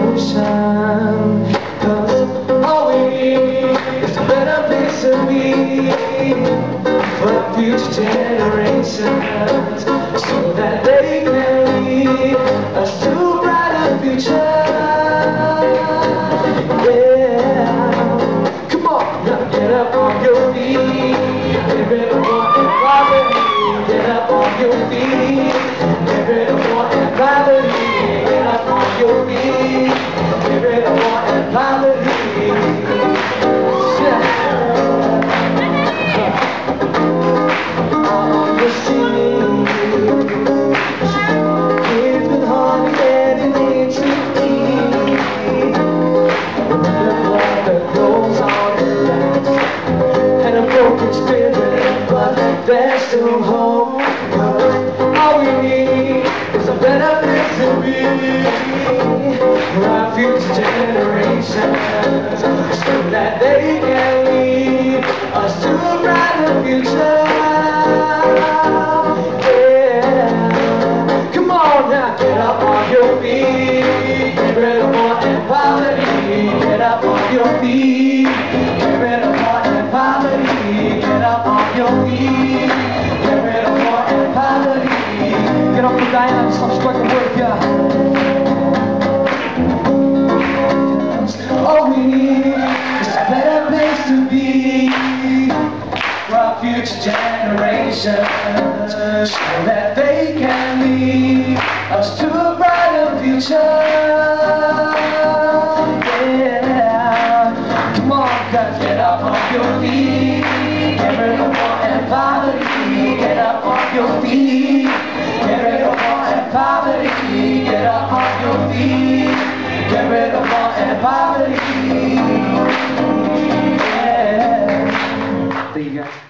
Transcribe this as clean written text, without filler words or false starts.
ocean. 'Cause all we need is a better place to be for future generations, so that they can lead us to a brighter future. Yeah, come on, now get up on your feet. Everyone in poverty, get up on your feet. Everyone in poverty, get up on your feet. Everyone in poverty. There's still hope. All we need is a better place to be for our future generations, so that they can lead us to a brighter future. Yeah, come on now, get up on your feet. Get rid of more in poverty. Get up on your feet. Get rid of more in poverty. Get up on your feet. Get rid of more in poverty. Get up with Diana, stop struggling with ya. All we need is a better place to be for our future generations, so that they can lead us to a brighter future. Yeah, come on, guys, get up on your feet. Get rid of war and poverty. Get up on your feet. Get rid of war and poverty. Get up on your feet. Get rid of war and poverty. Yeah. Thank you guys.